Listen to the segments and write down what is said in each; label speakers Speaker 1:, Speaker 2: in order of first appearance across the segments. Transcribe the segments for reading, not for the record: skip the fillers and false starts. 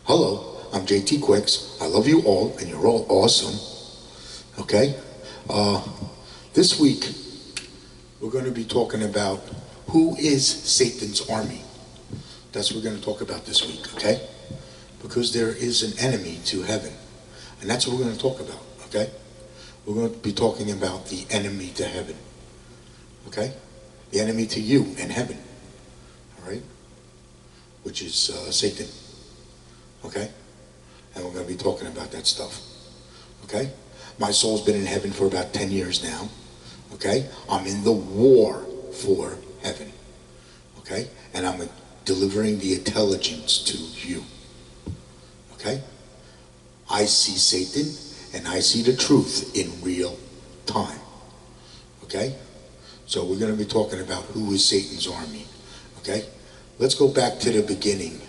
Speaker 1: Hello, I'm JT Quicks. I love you all, and you're all awesome. Okay? Uh, this week, we're going to be talking about who is Satan's army. That's what we're going to talk about this week, okay? Because there is an enemy to heaven. And that's what we're going to talk about, okay? We're going to be talking about the enemy to heaven, okay? The enemy to you in heaven, all right? Which is Satan, okay? And we're going to be talking about that stuff, okay? My soul's been in heaven for about 10 years now, okay? I'm in the war for heaven, okay? And I'm delivering the intelligence to you, okay? I see Satan and I see the truth in real time, okay? So we're going to be talking about who is Satan's army, okay? Let's go back to the beginning,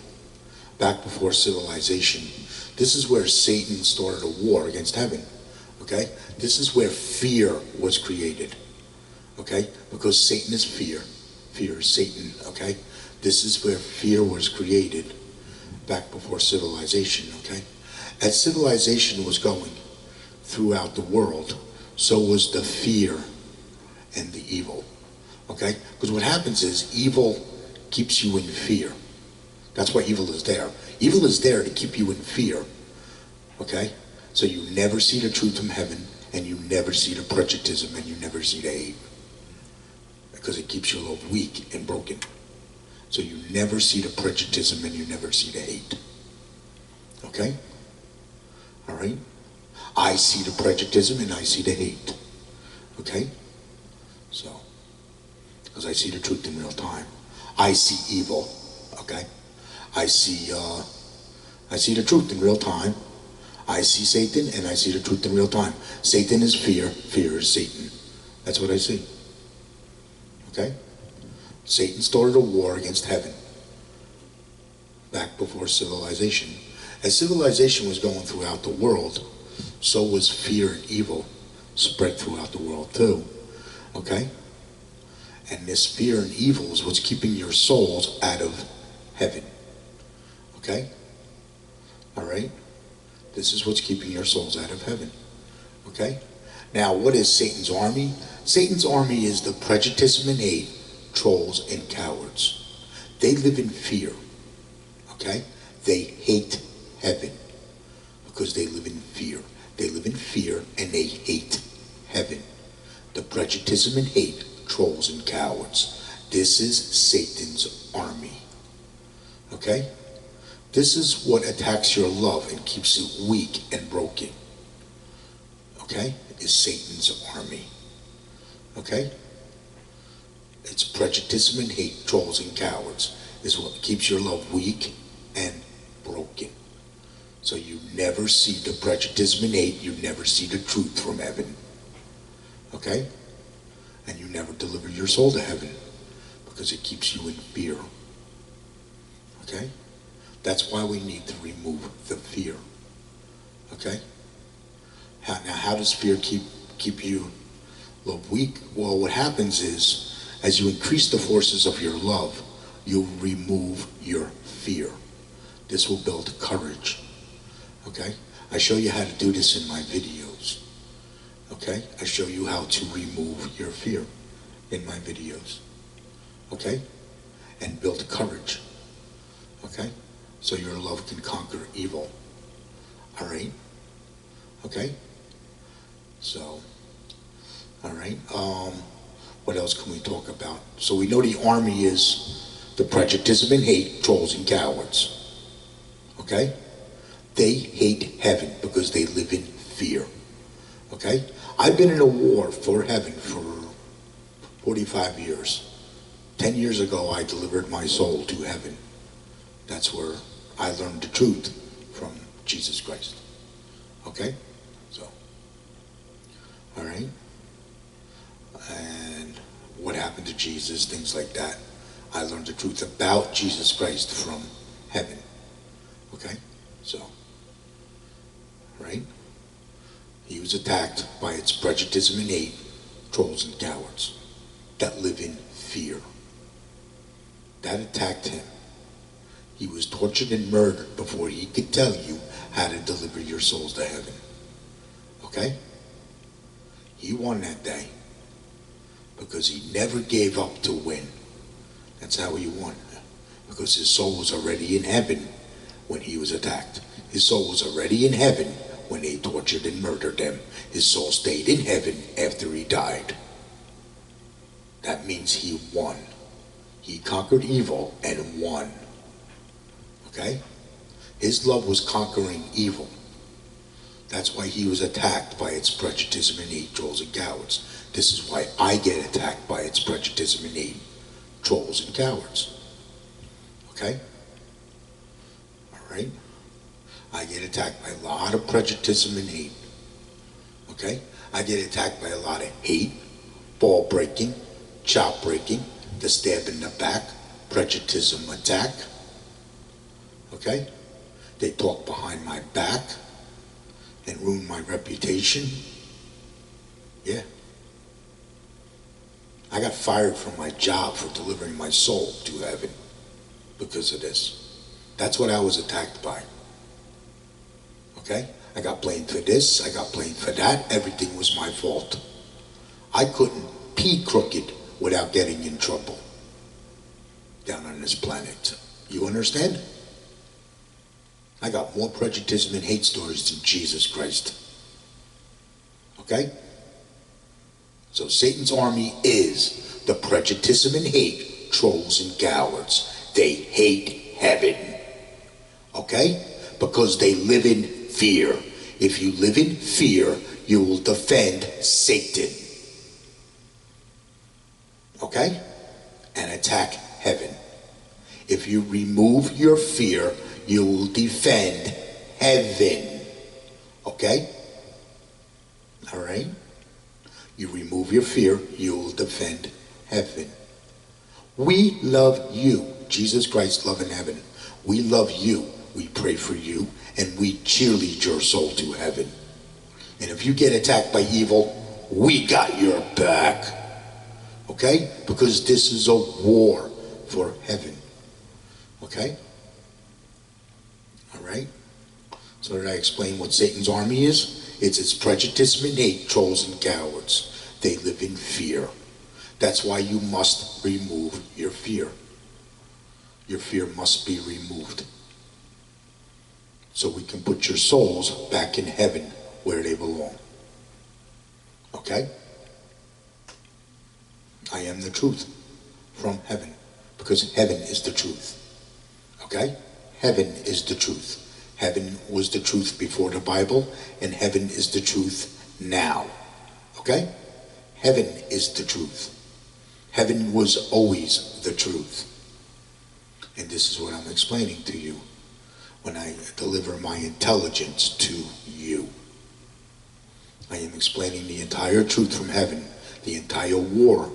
Speaker 1: back before civilization. This is where Satan started a war against heaven, okay? This is where fear was created, okay? Because Satan is fear. Fear is Satan, okay? This is where fear was created back before civilization, okay? As civilization was going throughout the world, so was the fear and the evil, okay? Because what happens is evil keeps you in fear. That's why evil is there. Evil is there to keep you in fear, okay? So you never see the truth from heaven, and you never see the prejudice, and you never see the hate, because it keeps your love weak and broken. So you never see the prejudice, and you never see the hate, okay? All right? I see the prejudice, and I see the hate, okay? So, because I see the truth in real time. I see evil, okay? I see the truth in real time. I see Satan and I see the truth in real time. Satan is fear, fear is Satan. That's what I see. Okay? Satan started a war against heaven back before civilization. As civilization was going throughout the world, so was fear and evil spread throughout the world too. Okay? And this fear and evil is what's keeping your souls out of heaven. Okay? All right? This is what's keeping your souls out of heaven. Okay? Now, what is Satan's army? Satan's army is the prejudice and hate, trolls and cowards. They live in fear. Okay? They hate heaven because they live in fear. They live in fear and they hate heaven. The prejudice and hate, trolls and cowards. This is Satan's army. Okay? This is what attacks your love and keeps it weak and broken. Okay? Is Satan's army. Okay? It's prejudice and hate, trolls and cowards is what keeps your love weak and broken. So you never see the prejudice and hate, you never see the truth from heaven. Okay? And you never deliver your soul to heaven because it keeps you in fear. Okay? That's why we need to remove the fear. Okay? Now, how does fear keep you love weak? Well, what happens is, as you increase the forces of your love, you remove your fear. This will build courage. Okay? I show you how to do this in my videos. Okay? I show you how to remove your fear in my videos. Okay? And build courage. Okay? So your love can conquer evil. All right? Okay? So, all right. What else can we talk about? So we know the army is the prejudice and hate, trolls and cowards. Okay? They hate heaven because they live in fear. Okay? I've been in a war for heaven for 45 years. 10 years ago, I delivered my soul to heaven. That's where I learned the truth from Jesus Christ. Okay? So, all right? And what happened to Jesus, things like that. I learned the truth about Jesus Christ from heaven. Okay? So, right? He was attacked by its prejudice and hate, trolls and cowards that live in fear. That attacked him. He was tortured and murdered before he could tell you how to deliver your souls to heaven. Okay? He won that day because he never gave up to win. That's how he won. Because his soul was already in heaven when he was attacked. His soul was already in heaven when they tortured and murdered him. His soul stayed in heaven after he died. That means he won. He conquered evil and won. Okay? His love was conquering evil. That's why he was attacked by its prejudice and hate, trolls and cowards. This is why I get attacked by its prejudice and hate, trolls and cowards. Okay? Alright? I get attacked by a lot of prejudice and hate. Okay? I get attacked by a lot of hate, ball breaking, chop breaking, the stab in the back, prejudice attack. Okay? They talk behind my back and ruin my reputation. Yeah. I got fired from my job for delivering my soul to heaven because of this. That's what I was attacked by. Okay? I got blamed for this, I got blamed for that. Everything was my fault. I couldn't pee crooked without getting in trouble down on this planet. You understand? I got more prejudice and hate stories than Jesus Christ. Okay? So Satan's army is the prejudice and hate, trolls and cowards. They hate heaven. Okay? Because they live in fear. If you live in fear, you will defend Satan. Okay? And attack heaven. If you remove your fear, you will defend heaven. Okay? Alright? You remove your fear, you will defend heaven. We love you. Jesus Christ, love in heaven. We love you. We pray for you. And we cheerlead your soul to heaven. And if you get attacked by evil, we got your back. Okay? Because this is a war for heaven. Okay? Alright? So did I explain what Satan's army is? It's its prejudice and hate, trolls and cowards. They live in fear. That's why you must remove your fear. Your fear must be removed. So we can put your souls back in heaven where they belong. Okay? I am the truth from heaven. Because heaven is the truth. Okay? Heaven is the truth. Heaven was the truth before the Bible, and heaven is the truth now. Okay? Heaven is the truth. Heaven was always the truth. And this is what I'm explaining to you when I deliver my intelligence to you. I am explaining the entire truth from heaven, the entire war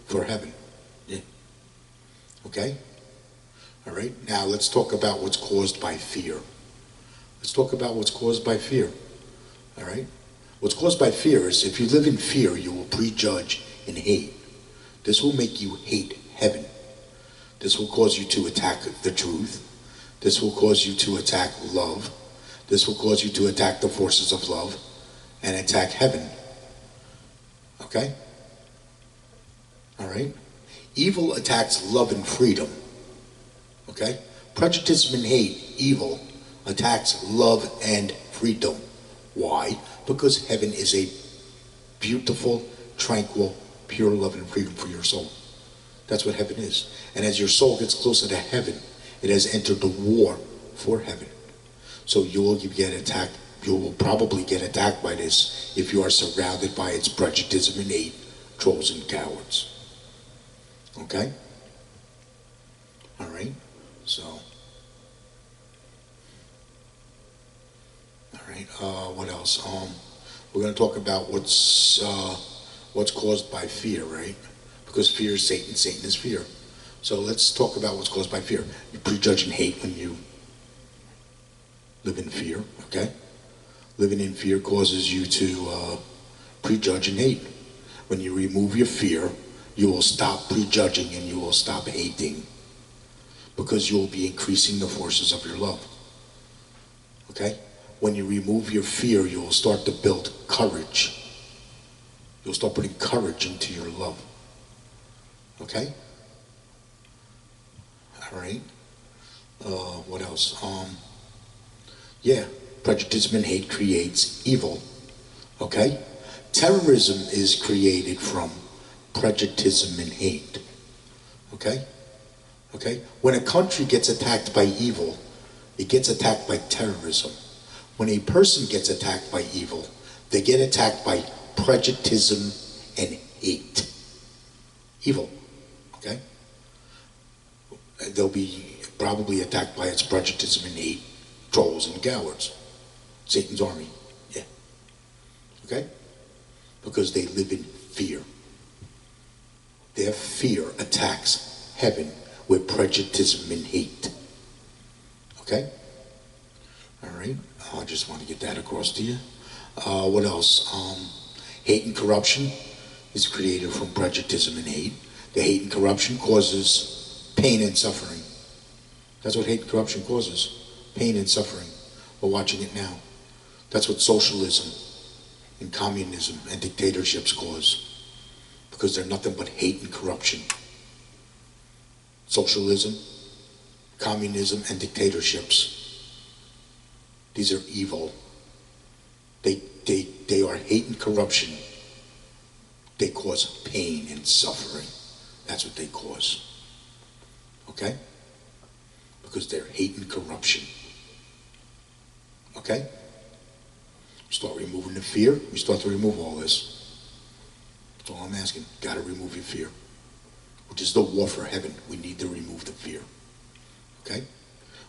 Speaker 1: for heaven. Yeah. Okay? All right? Now let's talk about what's caused by fear. Let's talk about what's caused by fear. All right? What's caused by fear is if you live in fear, you will prejudge and hate. This will make you hate heaven. This will cause you to attack the truth. This will cause you to attack love. This will cause you to attack the forces of love and attack heaven. Okay? All right? Evil attacks love and freedom. Okay? Prejudice and hate, evil, attacks love and freedom. Why? Because heaven is a beautiful, tranquil, pure love and freedom for your soul. That's what heaven is. And as your soul gets closer to heaven, it has entered the war for heaven. So you will get attacked. You will probably get attacked by this if you are surrounded by its prejudice and hate, trolls and cowards. Okay? All right? So, all right. What else? We're going to talk about what's caused by fear, right? Because fear is Satan. Satan is fear. So let's talk about what's caused by fear. You prejudge and hate when you live in fear. Okay? Living in fear causes you to prejudge and hate. When you remove your fear, you will stop prejudging and you will stop hating. because you'll be increasing the forces of your love. Okay? When you remove your fear, you'll start to build courage. You'll start putting courage into your love. Okay? All right. What else? Yeah, prejudice and hate creates evil. Okay? Terrorism is created from prejudice and hate. Okay? Okay? When a country gets attacked by evil, it gets attacked by terrorism. When a person gets attacked by evil, they get attacked by prejudice and hate. Evil. Okay? They'll be probably attacked by its prejudice and hate, trolls and cowards. Satan's army. Yeah. Okay? Because they live in fear. Their fear attacks heaven with prejudice and hate. Okay? All right. I just want to get that across to you. What else? Hate and corruption is created from prejudice and hate. The hate and corruption causes pain and suffering. That's what hate and corruption causes. Pain and suffering. We're watching it now. That's what socialism and communism and dictatorships cause. Because they're nothing but hate and corruption. Socialism, communism, and dictatorships. These are evil. They are hate and corruption. They cause pain and suffering. That's what they cause. Okay? Because they're hate and corruption. Okay? Start removing the fear. We start to remove all this. That's all I'm asking. Gotta remove your fear. Which is the war for heaven. We need to remove the fear. Okay?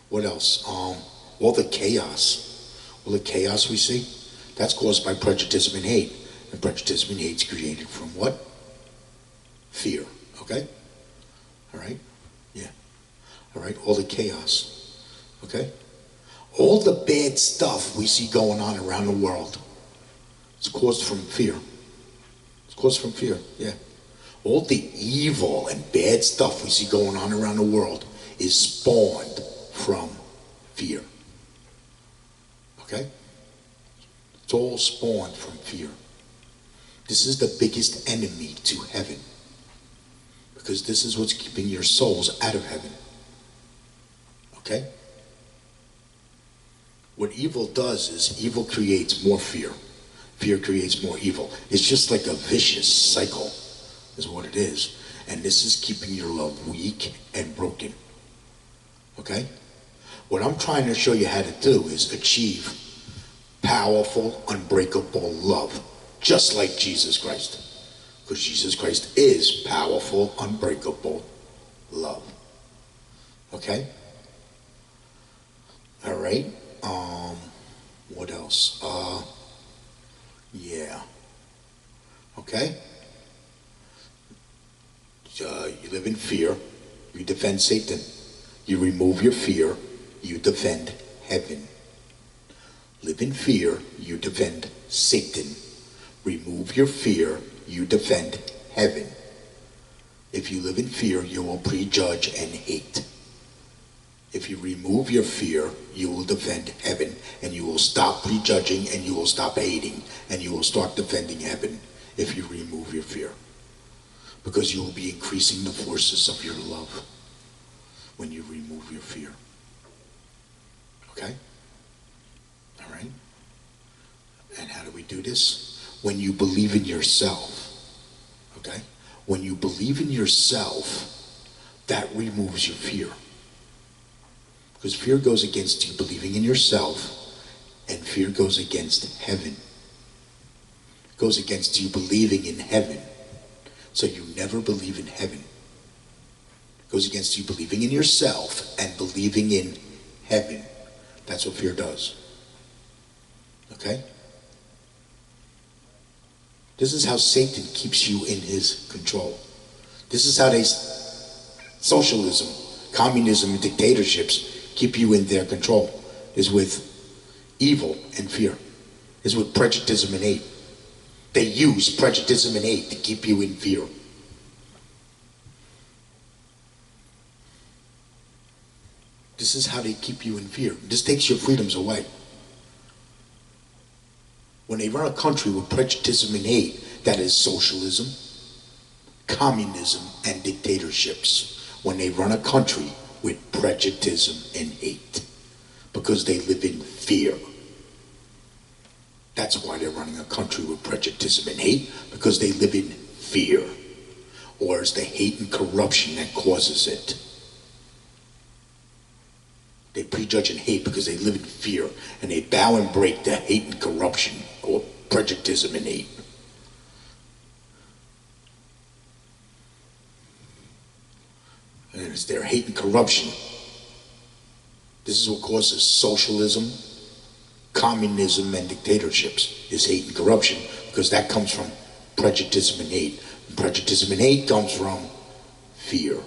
Speaker 1: What else? All the chaos. All the chaos we see, that's caused by prejudice and hate. And prejudice and hate is created from what? Fear. Okay? All right? Yeah. All right? All the chaos. Okay? All the bad stuff we see going on around the world, it's caused from fear. It's caused from fear, yeah. All the evil and bad stuff we see going on around the world is spawned from fear. Okay? It's all spawned from fear. This is the biggest enemy to heaven. Because this is what's keeping your souls out of heaven. Okay? What evil does is evil creates more fear. Fear creates more evil. It's just like a vicious cycle is what it is. And this is keeping your love weak and broken. Okay? What I'm trying to show you how to do is achieve powerful, unbreakable love. Just like Jesus Christ. Because Jesus Christ is powerful, unbreakable love. Okay? All right. What else? Yeah. Okay? You live in fear. You defend Satan. You remove your fear. You defend heaven. Live in fear. You defend Satan. Remove your fear. You defend heaven. If you live in fear, you will prejudge and hate. If you remove your fear, you will defend heaven, and you will stop prejudging, and you will stop hating, and you will start defending heaven if you remove your fear. Because you will be increasing the forces of your love when you remove your fear. Okay? All right? And how do we do this? When you believe in yourself. Okay? When you believe in yourself, that removes your fear. Because fear goes against you believing in yourself, and fear goes against heaven. It goes against you believing in heaven. So you never believe in heaven. It goes against you believing in yourself and believing in heaven. That's what fear does. Okay? This is how Satan keeps you in his control. This is how socialism, communism, and dictatorships keep you in their control, is with evil and fear, is with prejudice and hate. They use prejudice and hate to keep you in fear. This is how they keep you in fear. This takes your freedoms away. When they run a country with prejudice and hate, that is socialism, communism, and dictatorships. When they run a country with prejudice and hate, because they live in fear. That's why they're running a country with prejudice and hate, because they live in fear. Or it's the hate and corruption that causes it. They prejudge and hate because they live in fear, and they bow and break to hate and corruption, or prejudice and hate. And it's their hate and corruption. This is what causes socialism, communism, and dictatorships, is hate and corruption, because that comes from prejudice and hate. And prejudice and hate comes from fear.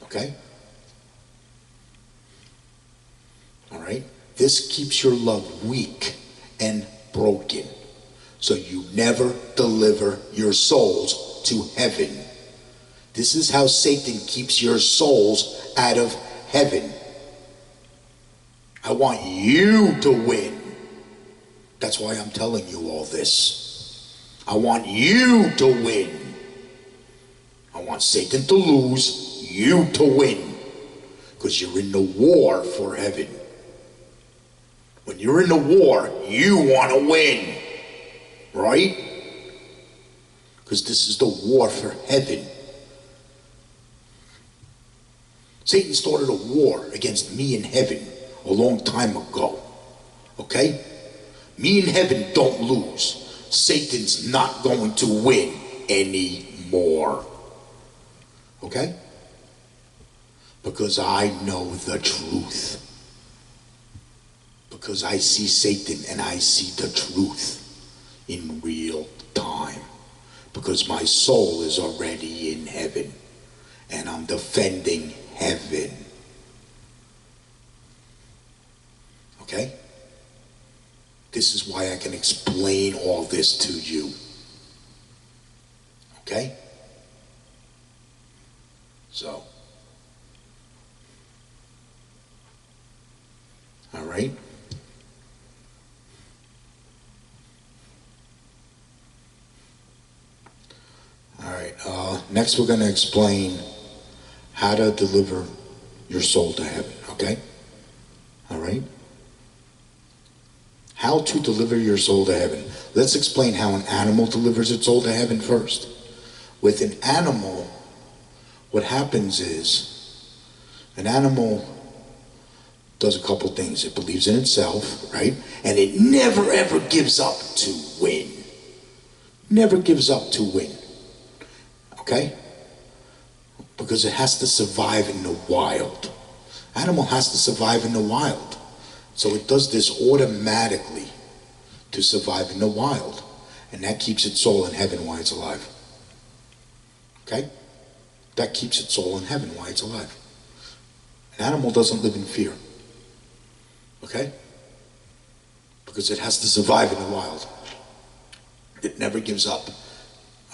Speaker 1: Okay? All right? This keeps your love weak and broken, so you never deliver your souls to heaven. This is how Satan keeps your souls out of heaven. I want you to win. That's why I'm telling you all this. I want you to win. I want Satan to lose, you to win. Because you're in the war for heaven. When you're in the war, you want to win. Right? Because this is the war for heaven. Satan started a war against me in heaven a long time ago. Okay? Me in heaven don't lose. Satan's not going to win anymore. Okay? Because I know the truth. Because I see Satan and I see the truth in real time. Because my soul is already in heaven. And I'm defending heaven. Okay? This is why I can explain all this to you. Okay? So. All right? All right. Next we're going to explain how to deliver your soul to heaven. Okay? All right? How to deliver your soul to heaven. Let's explain how an animal delivers its soul to heaven first. With an animal, what happens is, an animal does a couple things. It believes in itself, right? And it never ever gives up to win. Never gives up to win. Okay? Because it has to survive in the wild. Animal has to survive in the wild. So it does this automatically to survive in the wild. And that keeps its soul in heaven while it's alive. Okay? That keeps its soul in heaven while it's alive. An animal doesn't live in fear. Okay? Because it has to survive in the wild. It never gives up.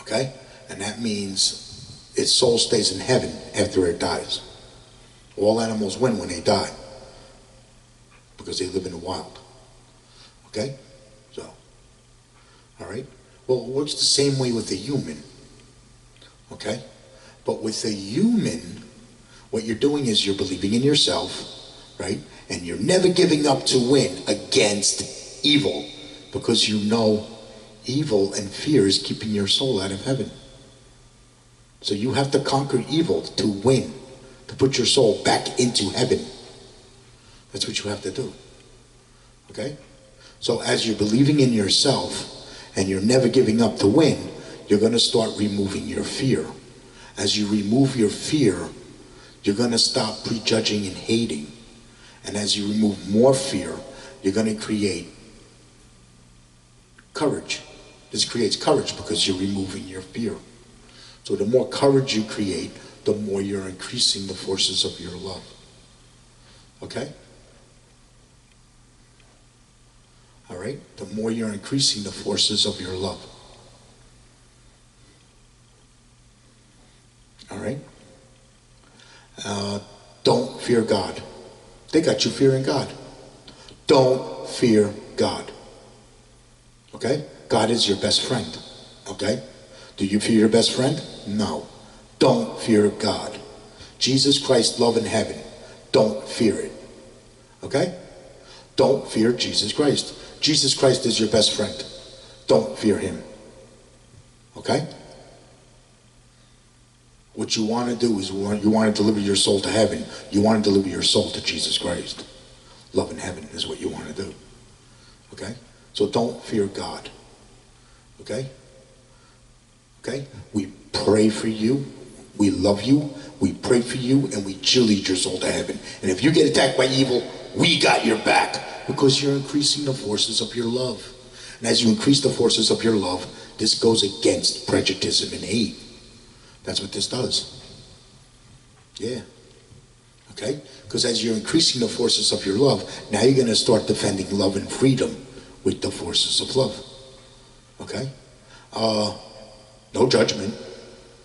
Speaker 1: Okay? And that means its soul stays in heaven after it dies. All animals win when they die. Because they live in the wild. Okay? So. Alright? Well, it works the same way with a human. Okay? But with a human, what you're doing is you're believing in yourself, right? And you're never giving up to win against evil. Because you know evil and fear is keeping your soul out of heaven. So you have to conquer evil to win. To put your soul back into heaven. That's what you have to do. Okay? So as you're believing in yourself and you're never giving up to win, you're going to start removing your fear. As you remove your fear, you're going to stop prejudging and hating. And as you remove more fear, you're going to create courage. This creates courage because you're removing your fear. So the more courage you create, the more you're increasing the forces of your love. Okay? All right? The more you're increasing the forces of your love. All right? Don't fear God. They got you fearing God. Don't fear God. Okay? God is your best friend. Okay? Do you fear your best friend? No. Don't fear God. Jesus Christ, love in heaven. Don't fear it. Okay? Don't fear Jesus Christ. Jesus Christ is your best friend. Don't fear him. Okay? What you want to do is you want to deliver your soul to heaven. You want to deliver your soul to Jesus Christ. Love in heaven is what you want to do. Okay? So don't fear God. Okay? Okay? We pray for you. We love you. We pray for you, and we cheerlead your soul to heaven. And if you get attacked by evil, we got your back, because you're increasing the forces of your love. And as you increase the forces of your love, this goes against prejudice and hate. That's what this does. Yeah. Okay? Because as you're increasing the forces of your love, now you're going to start defending love and freedom with the forces of love. Okay? No judgment.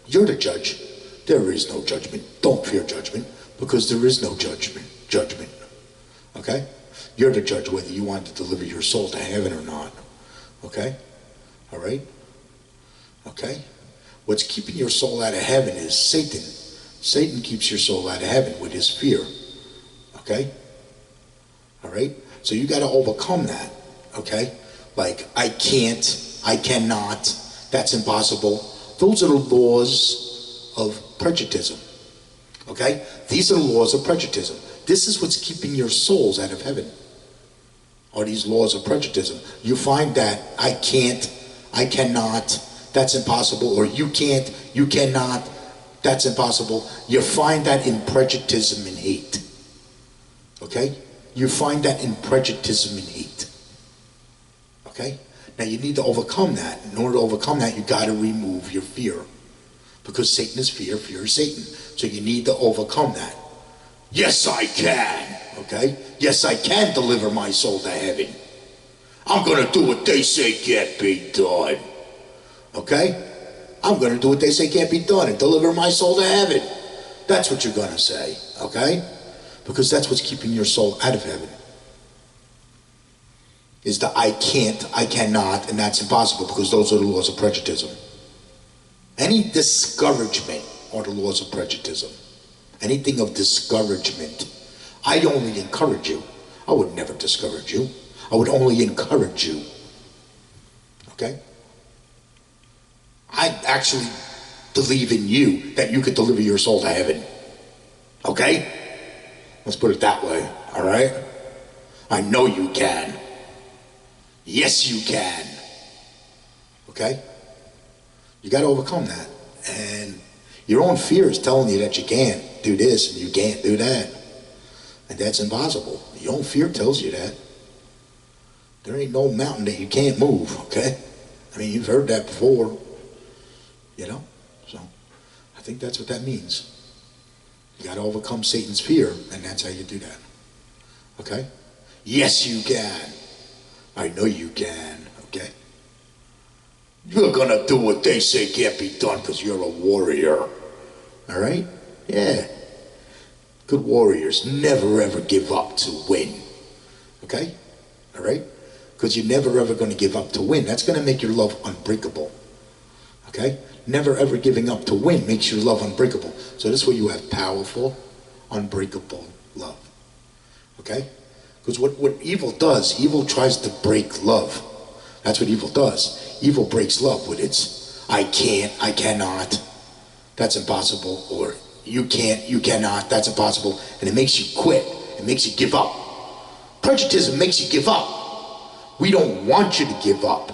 Speaker 1: You're the judge. There is no judgment. Don't fear judgment, because there is no judgment. Okay? You're the judge whether you want to deliver your soul to heaven or not. Okay? All right? Okay? What's keeping your soul out of heaven is Satan. Satan keeps your soul out of heaven with his fear. Okay? All right? So you got to overcome that. Okay? Like, I can't, I cannot, that's impossible. Those are the laws of prejudice. Okay? These are the laws of prejudice. This is what's keeping your souls out of heaven. Are these laws of prejudice. You find that I can't, I cannot, that's impossible, or you can't, you cannot, that's impossible. You find that in prejudice and hate. Okay? You find that in prejudice and hate. Okay? Now you need to overcome that. In order to overcome that, you got to remove your fear. Because Satan is fear, fear is Satan. So you need to overcome that. Yes, I can. Okay? Yes, I can deliver my soul to heaven. I'm going to do what they say can't be done. Okay? I'm going to do what they say can't be done and deliver my soul to heaven. That's what you're going to say. Okay? Because that's what's keeping your soul out of heaven. Is the I can't, I cannot, and that's impossible, because those are the laws of prejudice. Any discouragement are the laws of prejudice. Anything of discouragement, I only encourage you. I would never discourage you. I would only encourage you. Okay? I actually believe in you that you could deliver your soul to heaven. Okay? Let's put it that way, all right? I know you can. Yes, you can. Okay? You got to overcome that. And your own fear is telling you that you can't do this and you can't do that. And that's impossible. Your own fear tells you that. There ain't no mountain that you can't move, okay? I mean, you've heard that before, you know? So, I think that's what that means. You got to overcome Satan's fear, and that's how you do that. Okay? Yes, you can. I know you can, okay? You're gonna do what they say can't be done because you're a warrior. All right? Yeah. Good warriors never ever give up to win. Okay? All right? Because you're never ever going to give up to win. That's going to make your love unbreakable. Okay? Never ever giving up to win makes your love unbreakable. So this way you have powerful, unbreakable love. Okay? Because what evil does, evil tries to break love. That's what evil does. Evil breaks love with its, I can't, I cannot, that's impossible, or you can't, you cannot, that's impossible, and it makes you quit. It makes you give up. Prejudice makes you give up. We don't want you to give up.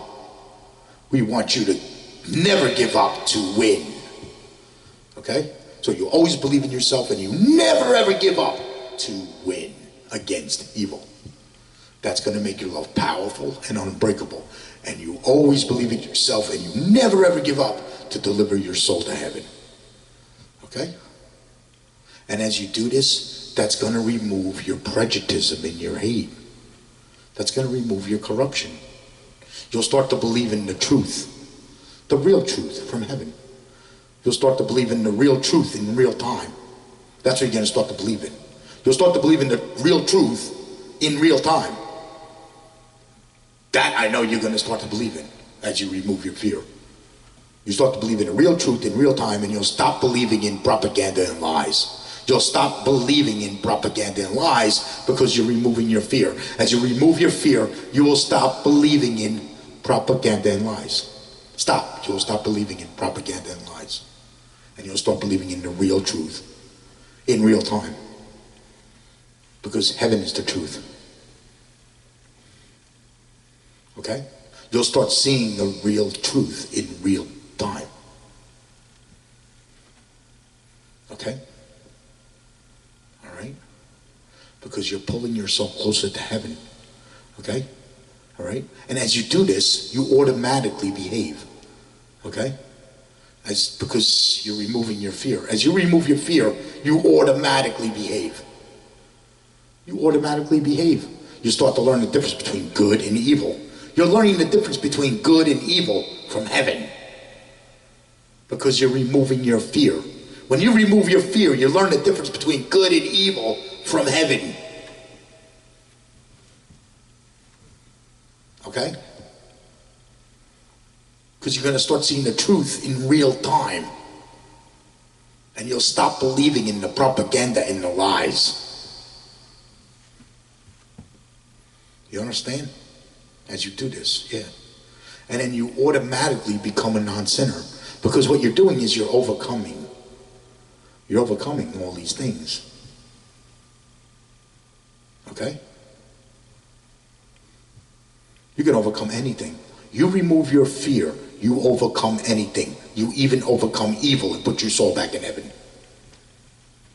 Speaker 1: We want you to never give up to win. Okay? So you always believe in yourself and you never ever give up to win against evil. That's going to make your love powerful and unbreakable. And you always believe in yourself and you never ever give up to deliver your soul to heaven. Okay? And as you do this, that's going to remove your prejudice and your hate. That's going to remove your corruption. You'll start to believe in the truth. The real truth from heaven. You'll start to believe in the real truth in real time. That's what you're going to start to believe in. You'll start to believe in the real truth in real time. That I know you're going to start to believe in as you remove your fear. You start to believe in the real truth in real time, and you'll stop believing in propaganda and lies. You'll stop believing in propaganda and lies because you're removing your fear. As you remove your fear, you will stop believing in propaganda and lies. Stop. You will stop believing in propaganda and lies. And you'll start believing in the real truth in real time. Because heaven is the truth. Okay? You'll start seeing the real truth in real time. Okay? All right? Because you're pulling yourself closer to heaven. Okay? All right? And as you do this, you automatically behave. Okay? Because you're removing your fear. As you remove your fear, you automatically behave. You automatically behave. You start to learn the difference between good and evil. You're learning the difference between good and evil from heaven. Because you're removing your fear. When you remove your fear, you learn the difference between good and evil from heaven. Okay? Because you're going to start seeing the truth in real time. And you'll stop believing in the propaganda and the lies. You understand? As you do this, yeah. And then you automatically become a non-sinner. Because what you're doing is you're overcoming. You're overcoming all these things. Okay? You can overcome anything. You remove your fear, you overcome anything. You even overcome evil and put your soul back in heaven.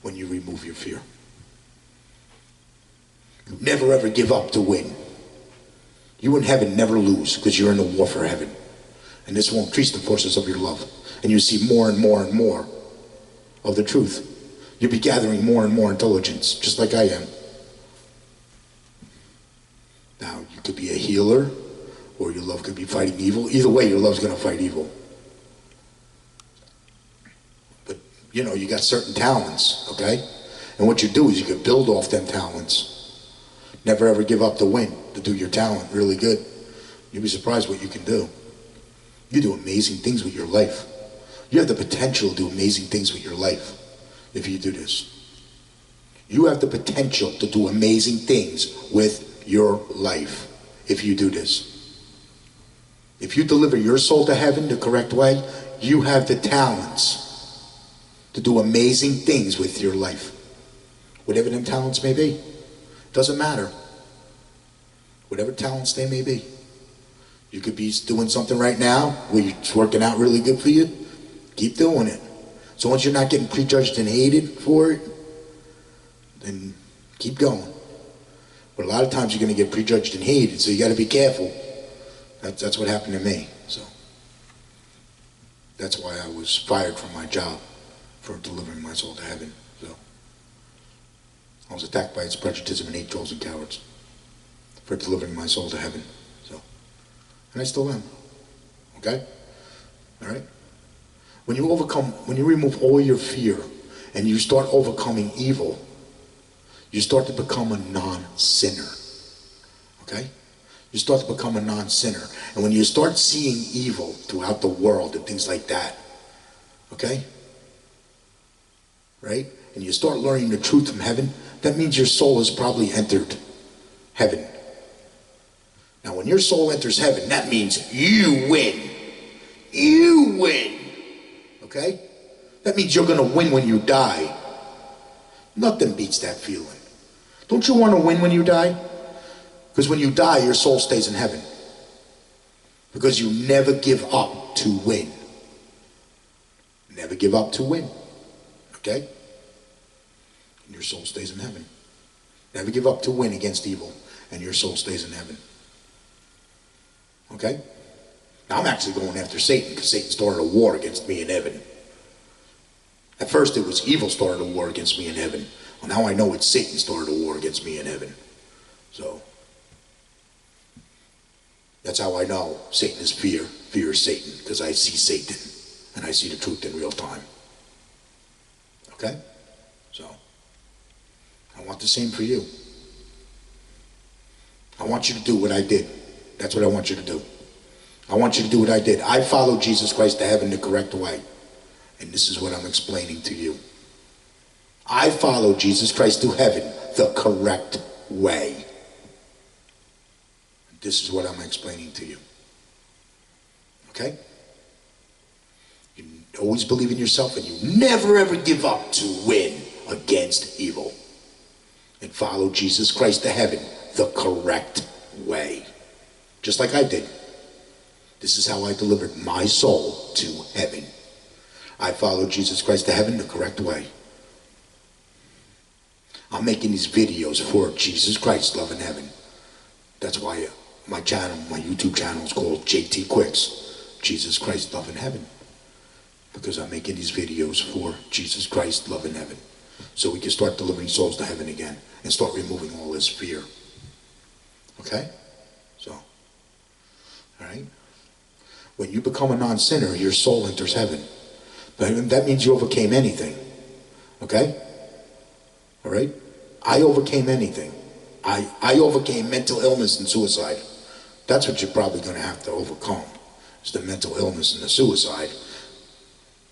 Speaker 1: When you remove your fear. You never ever give up to win. You in heaven never lose because you're in the war for heaven. And this will increase the forces of your love. And you see more and more and more of the truth. You'll be gathering more and more intelligence, just like I am. Now, you could be a healer, or your love could be fighting evil. Either way, your love's going to fight evil. But, you know, you got certain talents, okay? And what you do is you can build off them talents. Never ever give up to win, to do your talent really good. You'll be surprised what you can do. You do amazing things with your life. You have the potential to do amazing things with your life if you do this. You have the potential to do amazing things with your life if you do this. If you deliver your soul to heaven the correct way, you have the talents to do amazing things with your life. Whatever them talents may be. Doesn't matter. Whatever talents they may be. You could be doing something right now where it's working out really good for you. Keep doing it. So once you're not getting prejudged and hated for it, then keep going. But a lot of times you're going to get prejudged and hated, so you got to be careful. That's what happened to me. So that's why I was fired from my job for delivering my soul to heaven. So I was attacked by its prejudice and 8 trolls and cowards for delivering my soul to heaven. So, and I still am. Okay? All right? When you remove all your fear and you start overcoming evil, you start to become a non-sinner. Okay? You start to become a non-sinner. And when you start seeing evil throughout the world and things like that, okay? Right? And you start learning the truth from heaven, that means your soul has probably entered heaven. Now, when your soul enters heaven, that means you win. You win. Okay? That means you're going to win when you die. Nothing beats that feeling. Don't you want to win when you die? Because when you die, your soul stays in heaven. Because you never give up to win. Never give up to win. Okay? And your soul stays in heaven. Never give up to win against evil. And your soul stays in heaven. Okay? Now I'm actually going after Satan because Satan started a war against me in heaven. At first it was evil started a war against me in heaven. Well, now I know it's Satan started a war against me in heaven. So that's how I know Satan is fear. Fear is Satan, because I see Satan and I see the truth in real time. Okay? So, I want the same for you. I want you to do what I did. That's what I want you to do. I want you to do what I did. I followed Jesus Christ to heaven the correct way. And this is what I'm explaining to you. I followed Jesus Christ to heaven the correct way. This is what I'm explaining to you. Okay? You always believe in yourself, and you never ever give up to win against evil. And follow Jesus Christ to heaven the correct way. Just like I did. This is how I delivered my soul to heaven. I followed Jesus Christ to heaven the correct way. I'm making these videos for Jesus Christ, Love in Heaven. That's why my channel, my YouTube channel is called JT Quicks, Jesus Christ, Love in Heaven. Because I'm making these videos for Jesus Christ, Love in Heaven. So we can start delivering souls to heaven again and start removing all this fear. Okay? So, all right? When you become a non-sinner, your soul enters heaven. But that means you overcame anything. Okay? All right? I overcame anything. I overcame mental illness and suicide. That's what you're probably going to have to overcome. Is the mental illness and the suicide.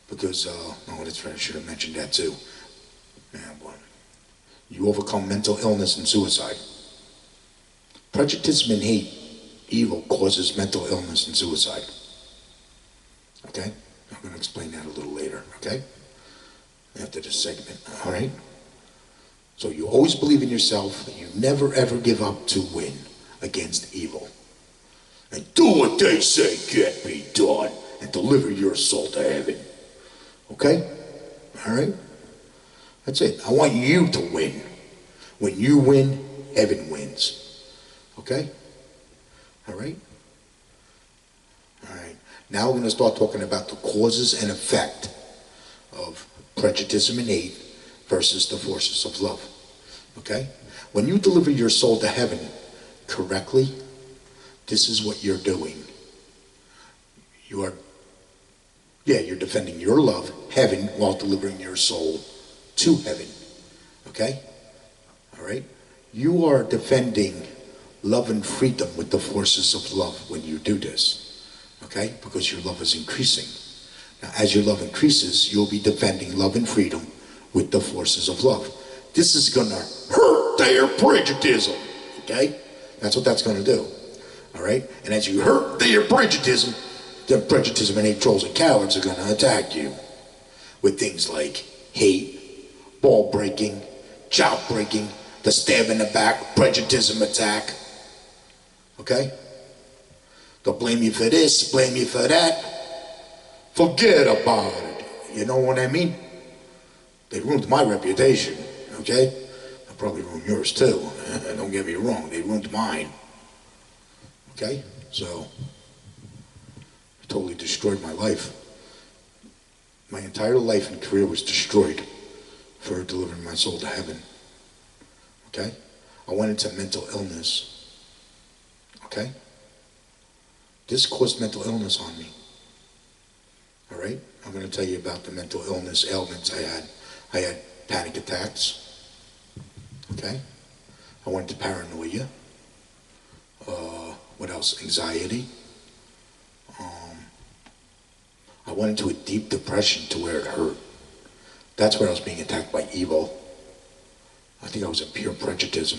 Speaker 1: Because, that's right, I should have mentioned that too. Man, boy. You overcome mental illness and suicide. Prejudice and hate, evil, causes mental illness and suicide. Okay? I'm going to explain that a little later, okay? After this segment, all right? So you always believe in yourself, and you never ever give up to win against evil. And do what they say can't be done, and deliver your soul to heaven. Okay? All right? That's it. I want you to win. When you win, heaven wins. Okay? All right? All right. Now we're going to start talking about the causes and effect of prejudice and hate versus the forces of love. Okay? When you deliver your soul to heaven correctly, this is what you're doing. You're defending your love, heaven, while delivering your soul to heaven. Okay? All right? You are defending love and freedom with the forces of love when you do this. Okay? Because your love is increasing. Now, as your love increases, you'll be defending love and freedom with the forces of love. This is going to hurt their prejudice. Okay? That's what that's going to do. All right? And as you hurt their prejudice, the prejudice and hate trolls and cowards are going to attack you with things like hate, ball breaking, child breaking, the stab in the back, prejudice attack. Okay? They'll blame you for this, blame you for that. Forget about it. You know what I mean? They ruined my reputation, okay? They'll probably ruin yours too. Don't get me wrong, they ruined mine. Okay? So, it totally destroyed my life. My entire life and career was destroyed for delivering my soul to heaven. Okay? I went into mental illness. Okay? This caused mental illness on me. All right? I'm going to tell you about the mental illness ailments I had. I had panic attacks. Okay? I went into paranoia. What else? Anxiety. I went into a deep depression to where it hurt. That's where I was being attacked by evil. I think I was in pure prejudice.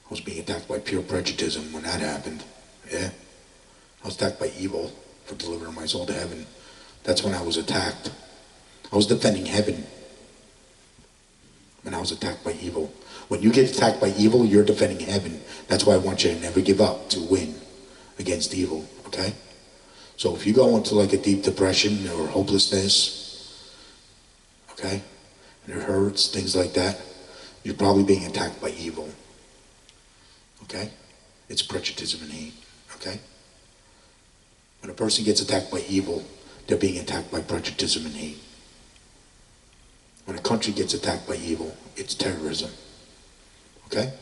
Speaker 1: I was being attacked by pure prejudice when that happened. Yeah. I was attacked by evil for delivering my soul to heaven. That's when I was attacked. I was defending heaven when I was attacked by evil. When you get attacked by evil, you're defending heaven. That's why I want you to never give up to win against evil, okay? So if you go into like a deep depression or hopelessness, okay, and it hurts, things like that, you're probably being attacked by evil, okay? It's prejudice and hate, okay? When a person gets attacked by evil, they're being attacked by prejudice and hate. When a country gets attacked by evil, it's terrorism. Okay?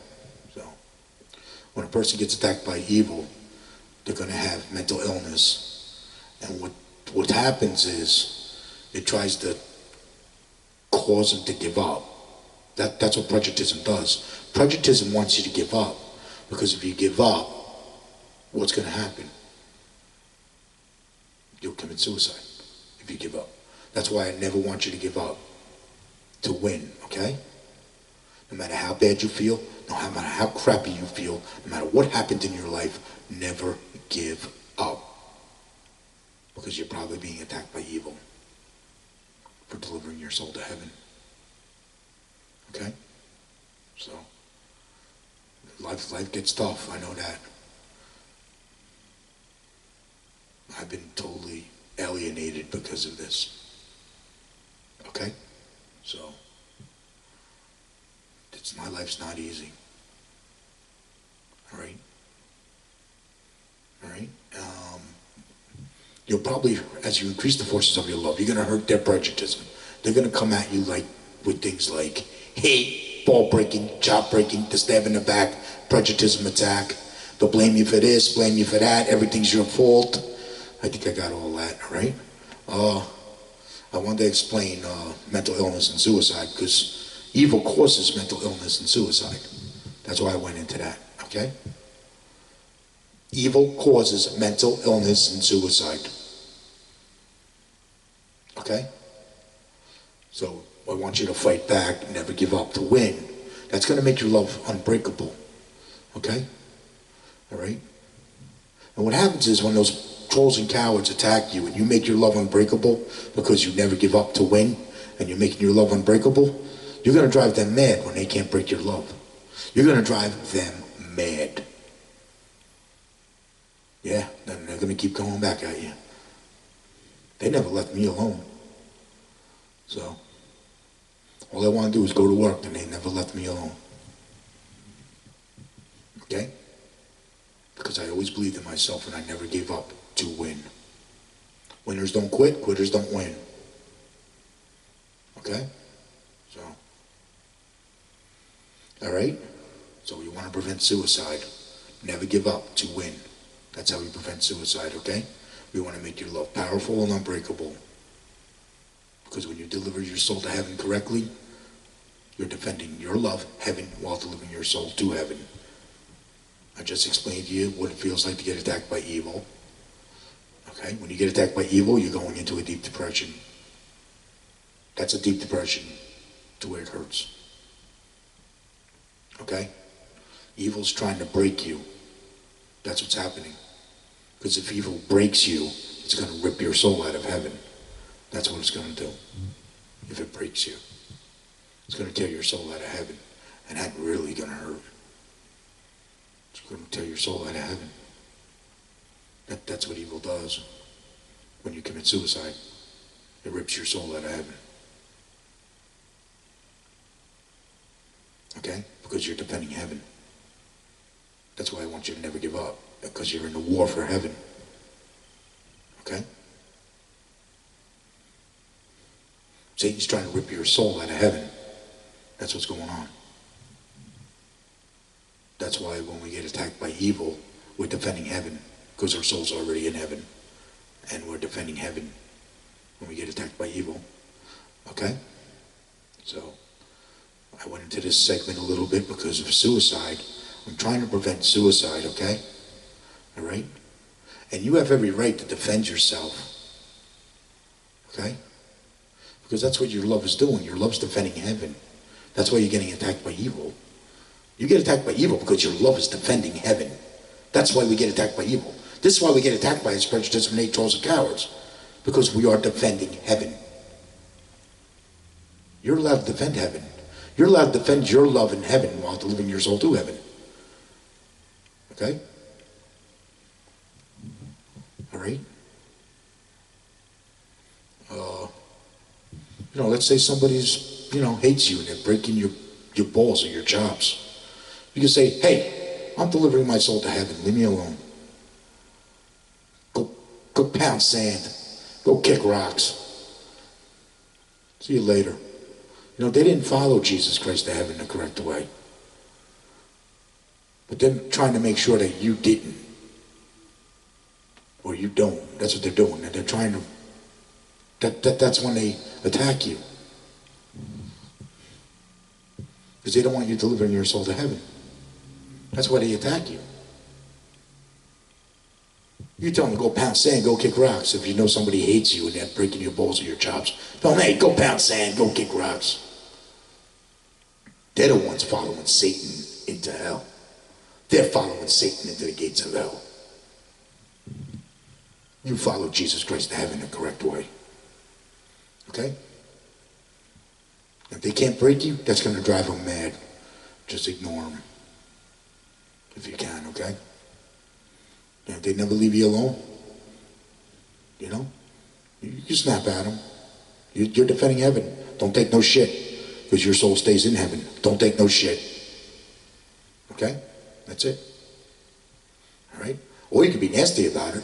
Speaker 1: So, when a person gets attacked by evil, they're going to have mental illness. And what happens is, it tries to cause them to give up. That's what prejudice does. Prejudice wants you to give up, because if you give up, what's going to happen? You'll commit suicide if you give up. That's why I never want you to give up, to win, okay? No matter how bad you feel, no matter how crappy you feel, no matter what happened in your life, never give up. Because you're probably being attacked by evil for delivering your soul to heaven. Okay? So, life gets tough, I know that. I've been totally alienated because of this. Okay? So, my life's not easy. Alright? Alright? You'll probably, as you increase the forces of your love, you're going to hurt their prejudice. They're going to come at you like with things like hate, ball breaking, job breaking, the stab in the back, prejudice attack. They'll blame you for this, blame you for that, everything's your fault. I think I got all that, alright? I wanted to explain mental illness and suicide, because evil causes mental illness and suicide. That's why I went into that, okay? Evil causes mental illness and suicide. Okay? So I want you to fight back, never give up, to win. That's going to make your love unbreakable. Okay? Alright? And what happens is when those trolls and cowards attack you and you make your love unbreakable because you never give up to win, and you're making your love unbreakable, you're going to drive them mad when they can't break your love. You're going to drive them mad. Yeah, then they're going to keep going back at you. They never left me alone. So, all I want to do is go to work, and they never left me alone. Okay? Because I always believed in myself, and I never gave up to win. Winners don't quit, quitters don't win. Okay? So, alright? So you want to prevent suicide. Never give up to win. That's how we prevent suicide, okay? We want to make your love powerful and unbreakable. Because when you deliver your soul to heaven correctly, you're defending your love, heaven, while delivering your soul to heaven. I just explained to you what it feels like to get attacked by evil. Okay? When you get attacked by evil, you're going into a deep depression. That's a deep depression to where it hurts. Okay? Evil's trying to break you. That's what's happening. Because if evil breaks you, it's going to rip your soul out of heaven. That's what it's going to do. If it breaks you, it's going to tear your soul out of heaven. And that's really going to hurt. It's going to tear your soul out of heaven. That's what evil does. When you commit suicide, it rips your soul out of heaven. Okay? Because you're defending heaven. That's why I want you to never give up. Because you're in the war for heaven. Okay? Satan's trying to rip your soul out of heaven. That's what's going on. That's why when we get attacked by evil, we're defending heaven. Because our soul's already in heaven. And we're defending heaven when we get attacked by evil. Okay? So, I went into this segment a little bit because of suicide. I'm trying to prevent suicide, okay? Alright? And you have every right to defend yourself. Okay? Because that's what your love is doing. Your love's defending heaven. That's why you're getting attacked by evil. You get attacked by evil because your love is defending heaven. That's why we get attacked by evil. This is why we get attacked by its prejudice and hate, trolls, and cowards. Because we are defending heaven. You're allowed to defend heaven. You're allowed to defend your love in heaven while delivering your soul to heaven. Okay? Alright? Let's say somebody's, hates you and they're breaking your balls or your chops. You can say, hey, I'm delivering my soul to heaven. Leave me alone. Go pound sand. Go kick rocks. See you later. They didn't follow Jesus Christ to heaven the correct way. But they're trying to make sure that you didn't. Or you don't. That's what they're doing. And they're trying to... That's when they attack you. Because they don't want you delivering your soul to heaven. That's why they attack you. You tell them to go pound sand, go kick rocks. If you know somebody hates you and they're breaking your balls or your chops, tell them, hey, go pound sand, go kick rocks. They're the ones following Satan into hell. They're following Satan into the gates of hell. You follow Jesus Christ to heaven the correct way. Okay? If they can't break you, that's going to drive them mad. Just ignore them. If you can, okay? And if they never leave you alone, you know, you snap at them. You're defending heaven. Don't take no shit, because your soul stays in heaven. Don't take no shit. Okay? That's it. All right? Or you can be nasty about it.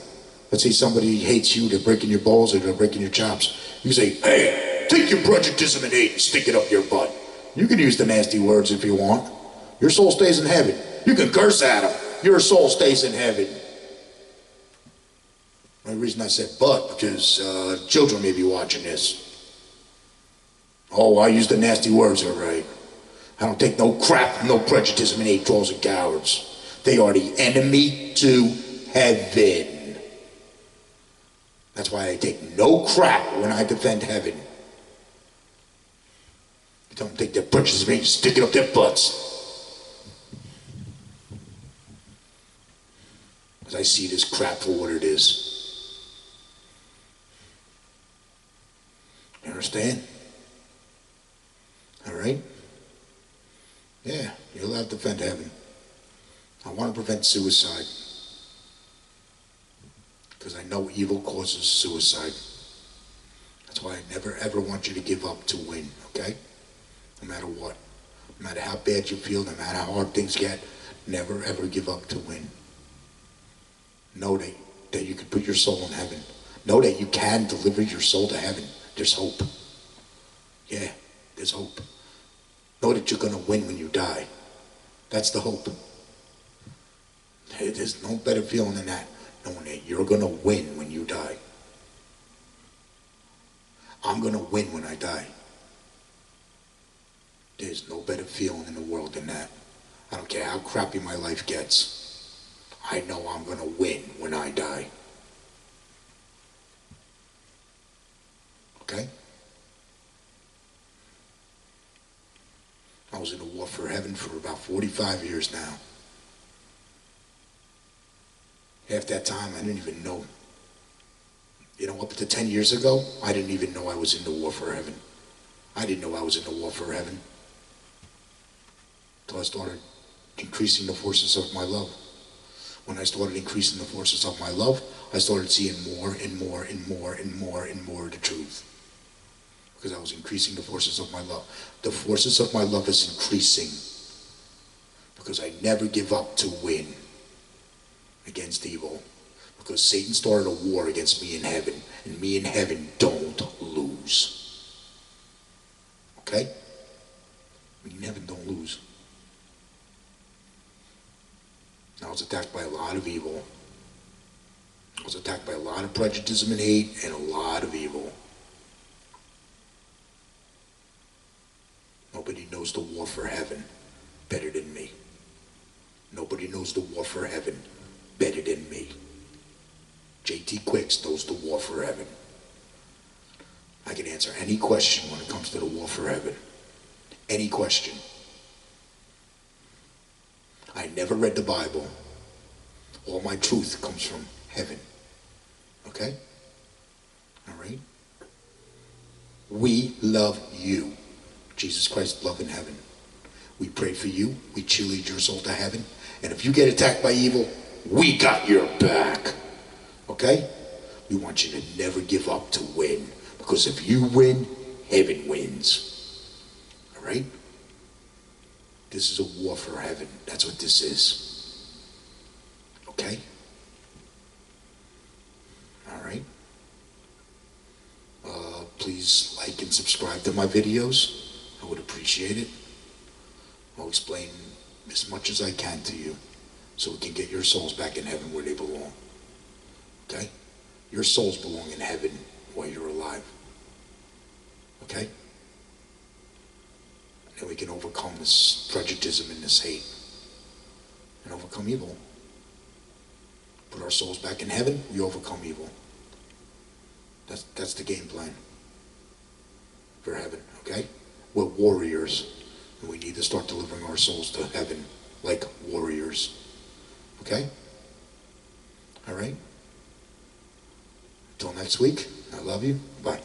Speaker 1: Let's say somebody hates you, they're breaking your balls or they're breaking your chops. You say, hey, take your prejudice and hate and stick it up your butt. You can use the nasty words if you want. Your soul stays in heaven. You can curse at them. Your soul stays in heaven. The reason I said but, because children may be watching this. Oh, I use the nasty words, all right. I don't take no crap from no prejudice and hate, trolls and cowards. They are the enemy to heaven. That's why I take no crap when I defend heaven. Don't take their prejudice and stick it up their butts. Because I see this crap for what it is. You understand? All right? Yeah, you're allowed to defend heaven. I want to prevent suicide. Because I know evil causes suicide. That's why I never ever want you to give up to win, okay? No matter what. No matter how bad you feel, no matter how hard things get, never ever give up to win. Know that you can put your soul in heaven. Know that you can deliver your soul to heaven. There's hope. Yeah, there's hope. Know that you're going to win when you die. That's the hope. There's no better feeling than that. Knowing that you're going to win when you die. I'm going to win when I die. There's no better feeling in the world than that. I don't care how crappy my life gets. I know I'm going to win when I die. Okay? I was in the war for heaven for about 45 years now. Half that time, I didn't even know. You know, up to 10 years ago, I didn't even know I was in the war for heaven. I didn't know I was in the war for heaven. Until I started increasing the forces of my love. When I started increasing the forces of my love, I started seeing more and more and more and more and more of the truth. Because I was increasing the forces of my love. The forces of my love is increasing. Because I never give up to win against evil. Because Satan started a war against me in heaven. And me in heaven don't lose. Okay? Me in heaven don't lose. I was attacked by a lot of evil. I was attacked by a lot of prejudice and hate and a lot of evil. Nobody knows the war for heaven better than me. Nobody knows the war for heaven better than me. JT Quicks knows the war for heaven. I can answer any question when it comes to the war for heaven. Any question. I never read the Bible. All my truth comes from heaven. Okay? All right? We love you. Jesus Christ, love in heaven. We pray for you. We cheerlead your soul to heaven. And if you get attacked by evil, we got your back. Okay? We want you to never give up to win. Because if you win, heaven wins. All right? This is a war for heaven. That's what this is. Okay? All right? Please like and subscribe to my videos. I would appreciate it. I'll explain as much as I can to you so we can get your souls back in heaven where they belong. Okay? Your souls belong in heaven while you're alive. Okay? and we can overcome this prejudice and this hate and overcome evil. Put our souls back in heaven, we overcome evil. That's the game plan for heaven, okay? We're warriors, and we need to start delivering our souls to heaven like warriors, okay? All right? Until next week, I love you. Bye.